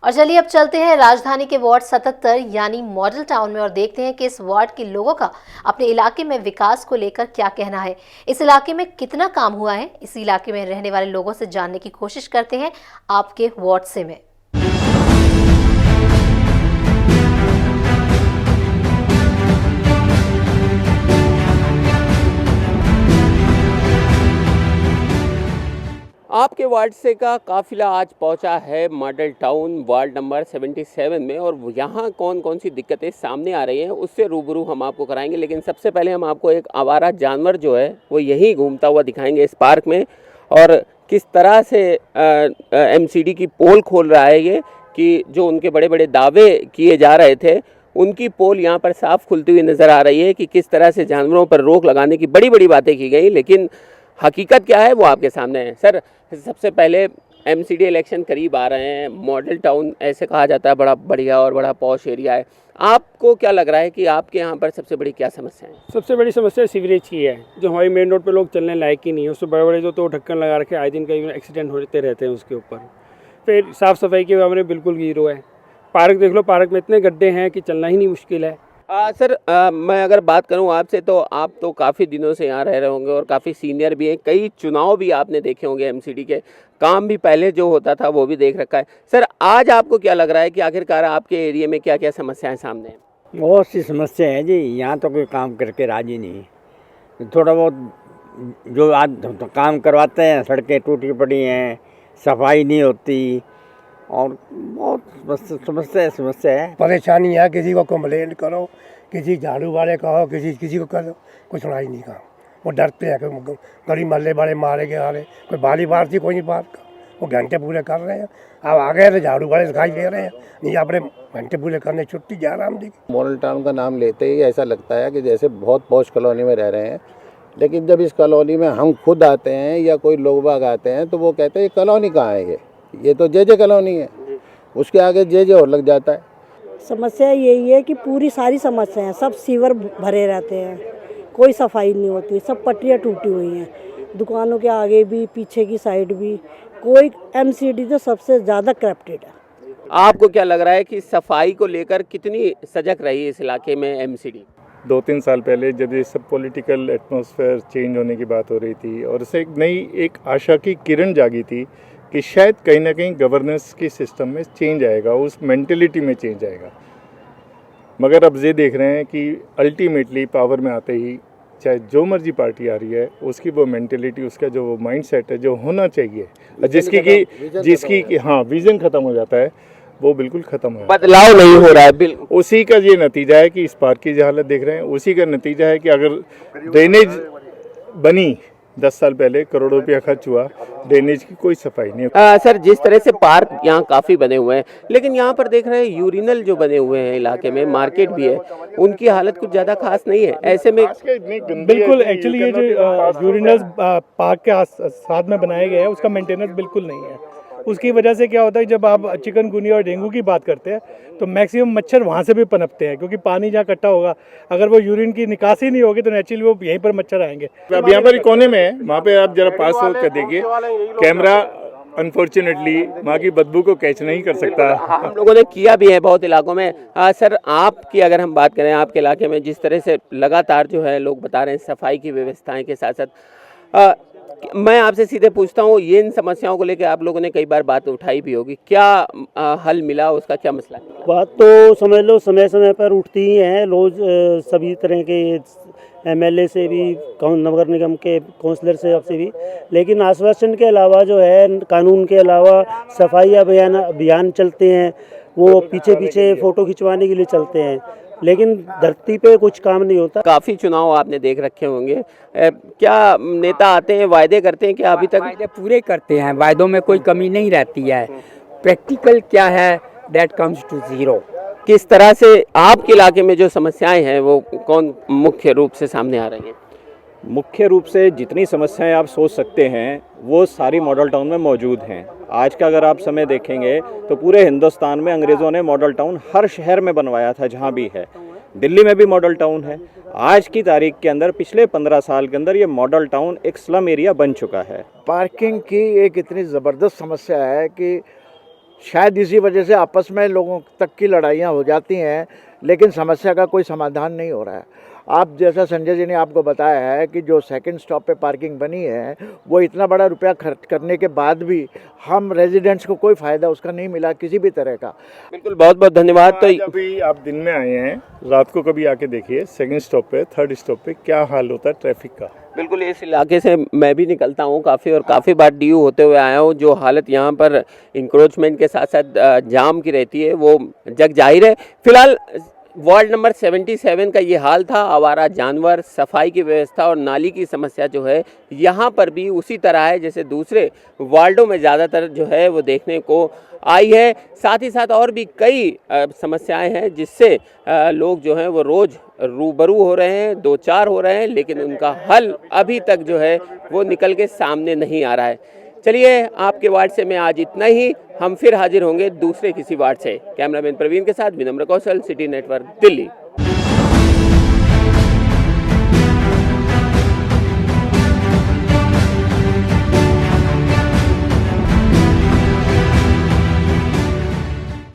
और चलिए अब चलते हैं राजधानी के वार्ड 77 यानी मॉडल टाउन में और देखते हैं कि इस वार्ड के लोगों का अपने इलाके में विकास को लेकर क्या कहना है। इस इलाके में कितना काम हुआ है, इस इलाके में रहने वाले लोगों से जानने की कोशिश करते हैं आपके वार्ड से में। आपके वार्ड से का काफ़िला आज पहुंचा है मॉडल टाउन वार्ड नंबर 77 में और यहाँ कौन कौन सी दिक्कतें सामने आ रही हैं उससे रूबरू हम आपको कराएंगे। लेकिन सबसे पहले हम आपको एक आवारा जानवर जो है वो यहीं घूमता हुआ दिखाएंगे इस पार्क में, और किस तरह से एमसीडी की पोल खोल रहा है ये, कि जो उनके बड़े बड़े दावे किए जा रहे थे उनकी पोल यहाँ पर साफ खुलती हुई नज़र आ रही है कि किस तरह से जानवरों पर रोक लगाने की बड़ी बड़ी बातें की गई, लेकिन हकीकत क्या है वो आपके सामने है। सर, सबसे पहले एमसीडी इलेक्शन करीब आ रहे हैं, मॉडल टाउन ऐसे कहा जाता है, बड़ा बढ़िया और बड़ा पॉश एरिया है। आपको क्या लग रहा है कि आपके यहाँ पर सबसे बड़ी क्या समस्या है? सबसे बड़ी समस्या सीवरेज की है, जो हमारी मेन रोड पे लोग चलने लायक ही नहीं है। उससे बड़े बड़े जो तो ढक्कन लगा रखे, आए दिन कई एक्सीडेंट होते रहते हैं उसके ऊपर। फिर साफ़ सफाई के मामले में बिल्कुल जीरो है। पार्क देख लो, पार्क में इतने गड्ढे हैं कि चलना ही नहीं मुश्किल है। सर, मैं अगर बात करूं आपसे तो आप तो काफ़ी दिनों से यहाँ रह रहे होंगे और काफ़ी सीनियर भी हैं, कई चुनाव भी आपने देखे होंगे, एमसीडी के काम भी पहले जो होता था वो भी देख रखा है। सर, आज आपको क्या लग रहा है कि आखिरकार आपके एरिया में क्या क्या समस्याएं सामने हैं? बहुत सी समस्या है जी, यहाँ तो कोई काम करके राजी नहीं। थोड़ा बहुत जो आज तो काम करवाते हैं, सड़कें टूटी पड़ी हैं, सफाई नहीं होती और बहुत समस्या है। परेशानी है, किसी को कंप्लेंट करो, किसी झाड़ू वाले कहो, किसी को करो, कोई सुनाई नहीं कहा। वो डरते हैं कि गली मोहल्ले वाले मारे गए हारे, कोई बाली बार थी कोई नहीं बात का, वो घंटे पूरे कर रहे हैं। अब आ गए तो झाड़ू वाले दिखाई दे रहे हैं, नहीं अपने घंटे पूरे करने छुट्टी जा रहा हम। मॉडल टाउन का नाम लेते ही ऐसा लगता है कि जैसे बहुत पॉश कॉलोनी में रह रहे हैं, लेकिन जब इस कॉलोनी में हम खुद आते हैं या कोई लोग बाग आते हैं तो वो कहते हैं ये कॉलोनी कहाँ है, ये तो जे कॉलोनी है, उसके आगे जे और लग जाता है। समस्या यही है कि पूरी सारी समस्याएं, सब सीवर भरे रहते हैं, कोई सफाई नहीं होती, सब पटरियाँ टूटी हुई हैं, दुकानों के आगे भी पीछे की साइड भी। कोई एमसीडी तो सबसे ज़्यादा करप्टेड है। आपको क्या लग रहा है कि सफाई को लेकर कितनी सजग रही इस इलाके में एमसीडी? 2-3 साल पहले जब ये सब पॉलिटिकल एटमॉस्फेयर चेंज होने की बात हो रही थी और इससे एक आशा की किरण जागी थी कि शायद कहीं ना कहीं गवर्नेंस के सिस्टम में चेंज आएगा, उस मेंटेलिटी में चेंज आएगा। मगर अब ये देख रहे हैं कि अल्टीमेटली पावर में आते ही चाहे जो मर्जी पार्टी आ रही है, उसकी वो मेंटेलिटी, उसका जो वो माइंडसेट है जो होना चाहिए, जिसकी हाँ विज़न ख़त्म हो जाता है, वो बिल्कुल ख़त्म हो, बदलाव नहीं हो रहा है। बिल्कुल उसी का ये नतीजा है कि इस पार्क की जो हालत देख रहे हैं, उसी का नतीजा है कि अगर ड्रेनेज बनी 10 साल पहले, करोड़ों रुपया खर्च हुआ, ड्रेनेज की कोई सफाई नहीं। सर, जिस तरह से पार्क यहाँ काफ़ी बने हुए हैं, लेकिन यहाँ पर देख रहे हैं यूरिनल जो बने हुए हैं इलाके में, मार्केट भी है, उनकी हालत कुछ ज़्यादा खास नहीं है। ऐसे में बिल्कुल एक्चुअली ये जो यूरिनल्स पार्क के साथ में बनाए गए हैं उसका मेंटेनेंस बिल्कुल नहीं है। उसकी वजह से क्या होता है, जब आप चिकनगुनिया और डेंगू की बात करते हैं तो मैक्सिमम मच्छर वहाँ से भी पनपते हैं, क्योंकि पानी जहाँ इकट्ठा होगा, अगर वो यूरिन की निकासी नहीं होगी तो नेचुरली वो यहीं पर मच्छर आएंगे। अब यहाँ पर कोने में है, वहाँ पे आप जरा पास होकर देखिए, कैमरा अनफॉर्चुनेटली वहाँ की बदबू को कैच नहीं कर सकता। हम लोगों ने किया भी है बहुत इलाकों में। सर, आपकी अगर हम बात करें, आपके इलाके में जिस तरह से लगातार जो है लोग बता रहे हैं सफाई की व्यवस्थाएं के साथ साथ, मैं आपसे सीधे पूछता हूँ, ये इन समस्याओं को लेकर आप लोगों ने कई बार बात उठाई भी होगी, क्या हल मिला, उसका क्या मसला है? बात तो समझ लो समय समय पर उठती ही हैं, रोज़ सभी तरह के एमएलए से भी, नगर निगम के काउंसलर से भी, लेकिन आश्वासन के अलावा जो है, कानून के अलावा सफाई अभियान चलते हैं, वो पीछे फ़ोटो खिंचवाने के लिए चलते हैं, लेकिन धरती पे कुछ काम नहीं होता। काफ़ी चुनाव आपने देख रखे होंगे, क्या नेता आते हैं, वायदे करते हैं, क्या अभी तक वायदे पूरे करते हैं? वायदों में कोई कमी नहीं रहती है। प्रैक्टिकल क्या है, दैट कम्स टू जीरो। किस तरह से आपके इलाके में जो समस्याएं हैं वो कौन मुख्य रूप से सामने आ रही हैं? मुख्य रूप से जितनी समस्याएं आप सोच सकते हैं वो सारी मॉडल टाउन में मौजूद हैं। आज का अगर आप समय देखेंगे तो पूरे हिंदुस्तान में अंग्रेज़ों ने मॉडल टाउन हर शहर में बनवाया था, जहां भी है। दिल्ली में भी मॉडल टाउन है। आज की तारीख के अंदर पिछले 15 साल के अंदर ये मॉडल टाउन एक स्लम एरिया बन चुका है। पार्किंग की एक इतनी ज़बरदस्त समस्या है कि शायद इसी वजह से आपस में लोगों तक की लड़ाइयाँ हो जाती हैं, लेकिन समस्या का कोई समाधान नहीं हो रहा है। आप जैसा संजय जी ने आपको बताया है कि जो सेकंड स्टॉप पे पार्किंग बनी है वो इतना बड़ा रुपया खर्च करने के बाद भी हम रेजिडेंट्स को कोई फ़ायदा उसका नहीं मिला किसी भी तरह का। बिल्कुल, बहुत बहुत धन्यवाद। तो अभी आप दिन में आए हैं, रात को कभी आके देखिए सेकंड स्टॉप पे, थर्ड स्टॉप पे क्या हाल होता है ट्रैफिक का। बिल्कुल, इस इलाके से मैं भी निकलता हूँ काफ़ी, और काफ़ी बार ड्यू होते हुए आया हूँ। जो हालत यहाँ पर इंक्रोचमेंट के साथ साथ जाम की रहती है वो जग जाहिर है। फिलहाल वार्ड नंबर 77 का ये हाल था। आवारा जानवर, सफाई की व्यवस्था और नाली की समस्या जो है यहाँ पर भी उसी तरह है जैसे दूसरे वार्डों में ज़्यादातर जो है वो देखने को आई है। साथ ही साथ और भी कई समस्याएं हैं जिससे लोग जो हैं वो रोज़ रूबरू हो रहे हैं, दो चार हो रहे हैं, लेकिन उनका हल अभी तक जो है वो निकल के सामने नहीं आ रहा है। चलिए, आपके वार्ड से मैं आज इतना ही। हम फिर हाजिर होंगे दूसरे किसी वार्ड से। कैमरामैन प्रवीण के साथ विनम्र कौशल, सिटी नेटवर्क, दिल्ली।